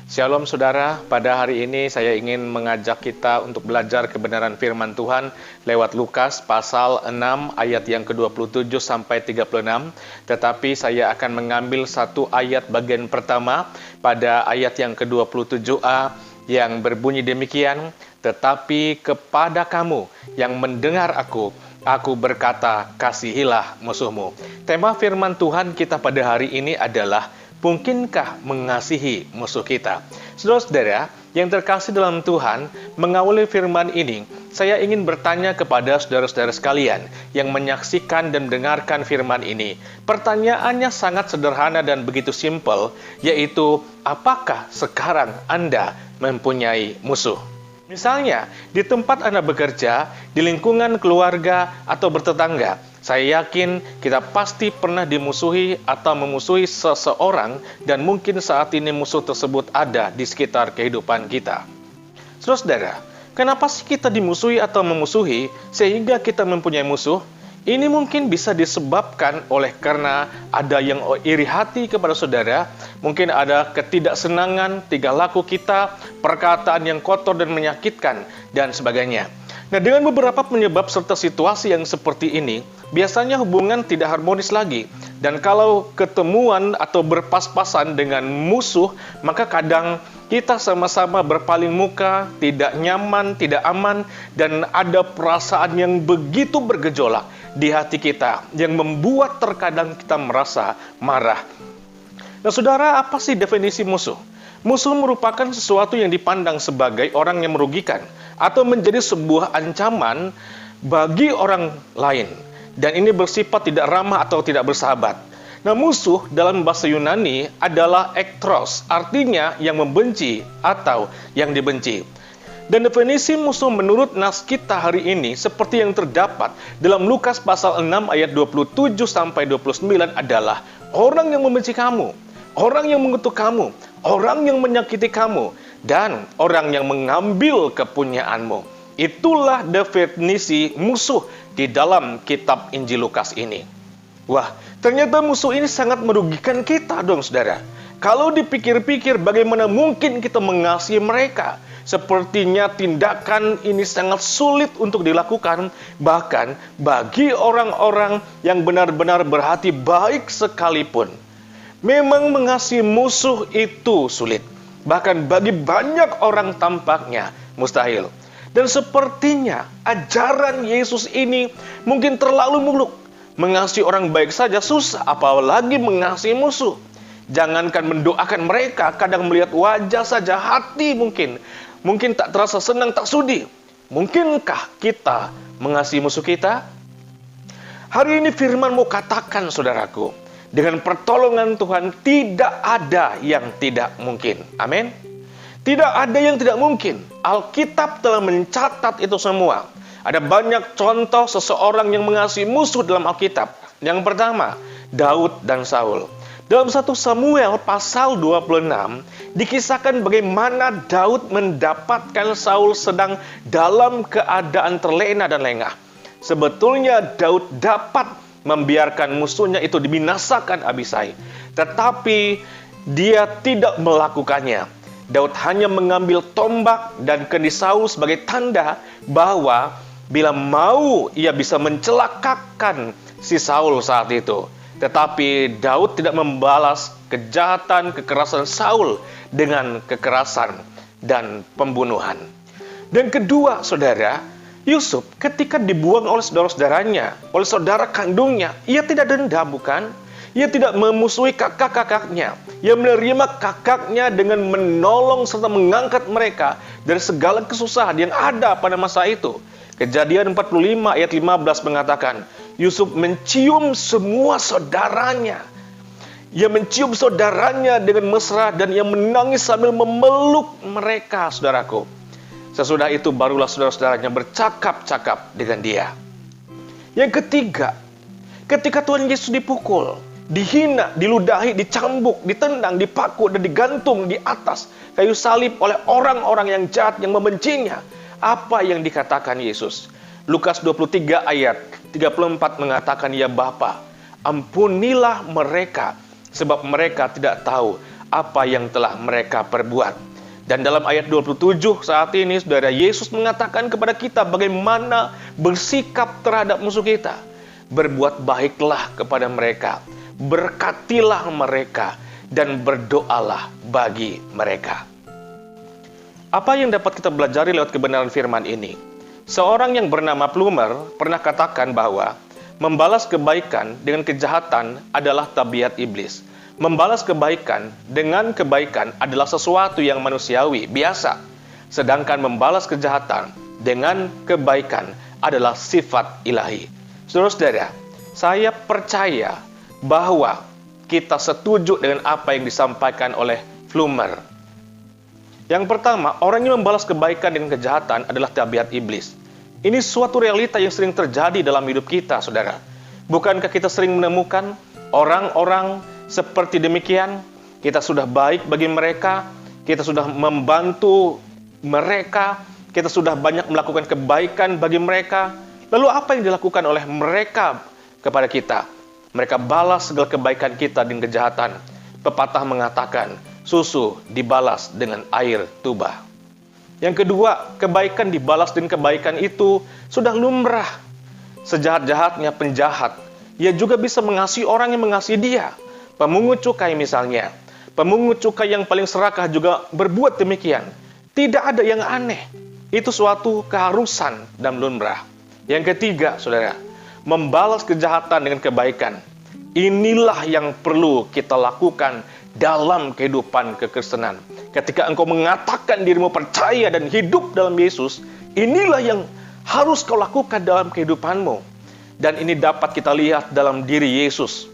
Shalom saudara, pada hari ini saya ingin mengajak kita untuk belajar kebenaran firman Tuhan lewat Lukas pasal 6 ayat yang ke-27 sampai 36. Tetapi saya akan mengambil satu ayat bagian pertama pada ayat yang ke-27a yang berbunyi demikian, "Tetapi kepada kamu yang mendengar aku berkata, kasihilah musuhmu." Tema firman Tuhan kita pada hari ini adalah mungkinkah mengasihi musuh kita? Saudara-saudara yang terkasih dalam Tuhan, mengawali firman ini, saya ingin bertanya kepada saudara-saudara sekalian yang menyaksikan dan mendengarkan firman ini. Pertanyaannya sangat sederhana dan begitu simpel, yaitu, apakah sekarang Anda mempunyai musuh? Misalnya, di tempat Anda bekerja, di lingkungan keluarga, atau bertetangga, saya yakin kita pasti pernah dimusuhi atau memusuhi seseorang dan mungkin saat ini musuh tersebut ada di sekitar kehidupan kita. Saudara, kenapa sih kita dimusuhi atau memusuhi sehingga kita mempunyai musuh? Ini mungkin bisa disebabkan oleh karena ada yang iri hati kepada saudara, mungkin ada ketidaksenangan, tingkah laku kita, perkataan yang kotor dan menyakitkan, dan sebagainya. Nah, dengan beberapa penyebab serta situasi yang seperti ini, biasanya hubungan tidak harmonis lagi. Dan kalau ketemuan atau berpas-pasan dengan musuh, maka kadang kita sama-sama berpaling muka, tidak nyaman, tidak aman, dan ada perasaan yang begitu bergejolak di hati kita, yang membuat terkadang kita merasa marah. Nah, saudara, apa sih definisi musuh? Musuh merupakan sesuatu yang dipandang sebagai orang yang merugikan atau menjadi sebuah ancaman bagi orang lain. Dan ini bersifat tidak ramah atau tidak bersahabat. Nah, musuh dalam bahasa Yunani adalah ektros, artinya yang membenci atau yang dibenci. Dan definisi musuh menurut nas kita hari ini seperti yang terdapat dalam Lukas pasal 6 ayat 27 sampai 29 adalah orang yang membenci kamu, orang yang mengutuk kamu, orang yang menyakiti kamu, dan orang yang mengambil kepunyaanmu. Itulah definisi musuh di dalam kitab Injil Lukas ini. Wah, ternyata musuh ini sangat merugikan kita dong, saudara. Kalau dipikir-pikir bagaimana mungkin kita mengasihi mereka? Sepertinya tindakan ini sangat sulit untuk dilakukan, bahkan bagi orang-orang yang benar-benar berhati baik sekalipun. Memang mengasihi musuh itu sulit. Bahkan bagi banyak orang tampaknya mustahil. Dan sepertinya ajaran Yesus ini mungkin terlalu muluk. Mengasihi orang baik saja susah, apalagi mengasihi musuh. Jangankan mendoakan mereka, kadang melihat wajah saja hati mungkin tak terasa senang, tak sudi. Mungkinkah kita mengasihi musuh kita? Hari ini firman mau katakan, saudaraku, dengan pertolongan Tuhan tidak ada yang tidak mungkin. Amin. Tidak ada yang tidak mungkin. Alkitab telah mencatat itu semua. Ada banyak contoh seseorang yang mengasihi musuh dalam Alkitab. Yang pertama, Daud dan Saul. Dalam 1 Samuel pasal 26, dikisahkan bagaimana Daud mendapatkan Saul sedang dalam keadaan terlena dan lengah. Sebetulnya Daud dapat membiarkan musuhnya itu dibinasakan Abisai. Tetapi dia tidak melakukannya. Daud hanya mengambil tombak dan kendi Saul sebagai tanda bahwa bila mau ia bisa mencelakakan si Saul saat itu. Tetapi Daud tidak membalas kejahatan, kekerasan Saul dengan kekerasan dan pembunuhan. Dan kedua, saudara, Yusuf ketika dibuang oleh saudara-saudaranya, oleh saudara kandungnya, ia tidak dendam, bukan? Ia tidak memusuhi kakak-kakaknya. Ia menerima kakaknya dengan menolong serta mengangkat mereka dari segala kesusahan yang ada pada masa itu. Kejadian 45 ayat 15 mengatakan, Yusuf mencium semua saudaranya. Ia mencium saudaranya dengan mesra dan ia menangis sambil memeluk mereka, saudaraku. Sesudah itu barulah saudara-saudaranya bercakap-cakap dengan dia. Yang ketiga, ketika Tuhan Yesus dipukul, dihina, diludahi, dicambuk, ditendang, dipaku, dan digantung di atas kayu salib oleh orang-orang yang jahat yang membencinya. Apa yang dikatakan Yesus? Lukas 23 ayat 34 mengatakan, "Ya Bapa, ampunilah mereka, sebab mereka tidak tahu apa yang telah mereka perbuat. Dan dalam ayat 27 saat ini, saudara, Yesus mengatakan kepada kita bagaimana bersikap terhadap musuh kita. Berbuat baiklah kepada mereka, berkatilah mereka, dan berdoalah bagi mereka. Apa yang dapat kita pelajari lewat kebenaran firman ini? Seorang yang bernama Plumer pernah katakan bahwa membalas kebaikan dengan kejahatan adalah tabiat iblis. Membalas kebaikan dengan kebaikan adalah sesuatu yang manusiawi, biasa. Sedangkan membalas kejahatan dengan kebaikan adalah sifat ilahi. Saudara-saudara, saya percaya bahwa kita setuju dengan apa yang disampaikan oleh Plumer. Yang pertama, orang yang membalas kebaikan dengan kejahatan adalah tabiat iblis. Ini suatu realita yang sering terjadi dalam hidup kita, saudara. Bukankah kita sering menemukan orang-orang seperti demikian? Kita sudah baik bagi mereka, kita sudah membantu mereka, kita sudah banyak melakukan kebaikan bagi mereka. Lalu apa yang dilakukan oleh mereka kepada kita? Mereka balas segala kebaikan kita dengan kejahatan. Pepatah mengatakan, susu dibalas dengan air tuba. Yang kedua, kebaikan dibalas dengan kebaikan itu sudah lumrah. Sejahat-jahatnya penjahat, ia juga bisa mengasihi orang yang mengasihi dia. Pemungut cukai misalnya, pemungut cukai yang paling serakah juga berbuat demikian. Tidak ada yang aneh. Itu suatu keharusan dan lumrah. Yang ketiga, saudara, membalas kejahatan dengan kebaikan. Inilah yang perlu kita lakukan dalam kehidupan kekristenan. Ketika engkau mengatakan dirimu percaya dan hidup dalam Yesus, inilah yang harus kau lakukan dalam kehidupanmu. Dan ini dapat kita lihat dalam diri Yesus.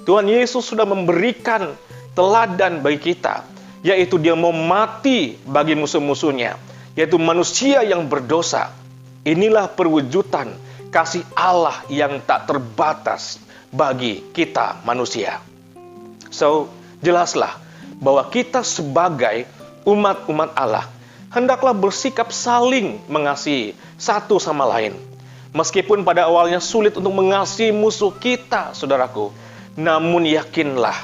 Tuhan Yesus sudah memberikan teladan bagi kita, yaitu dia mau mati bagi musuh-musuhnya, yaitu manusia yang berdosa. Inilah perwujudan kasih Allah yang tak terbatas bagi kita manusia. So, jelaslah bahwa kita sebagai umat-umat Allah hendaklah bersikap saling mengasihi satu sama lain. Meskipun pada awalnya sulit untuk mengasihi musuh kita, saudaraku, namun yakinlah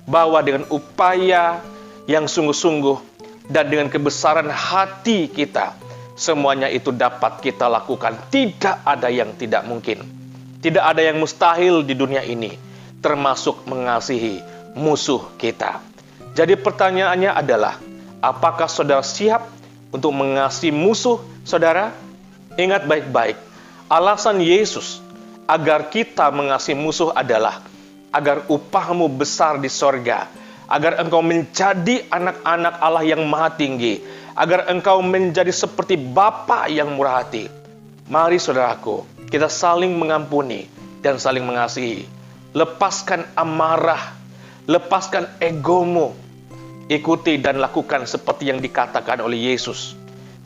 bahwa dengan upaya yang sungguh-sungguh dan dengan kebesaran hati kita, semuanya itu dapat kita lakukan. Tidak ada yang tidak mungkin. Tidak ada yang mustahil di dunia ini, termasuk mengasihi musuh kita. Jadi pertanyaannya adalah, apakah saudara siap untuk mengasihi musuh saudara? Ingat baik-baik, alasan Yesus agar kita mengasihi musuh adalah agar upahmu besar di sorga, agar engkau menjadi anak-anak Allah yang maha tinggi, agar engkau menjadi seperti Bapa yang murah hati. Mari saudaraku, kita saling mengampuni dan saling mengasihi. Lepaskan amarah, lepaskan egomu. Ikuti dan lakukan seperti yang dikatakan oleh Yesus.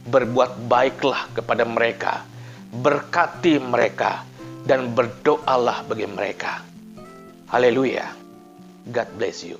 Berbuat baiklah kepada mereka, berkati mereka, dan berdoalah bagi mereka. Haleluya. God bless you.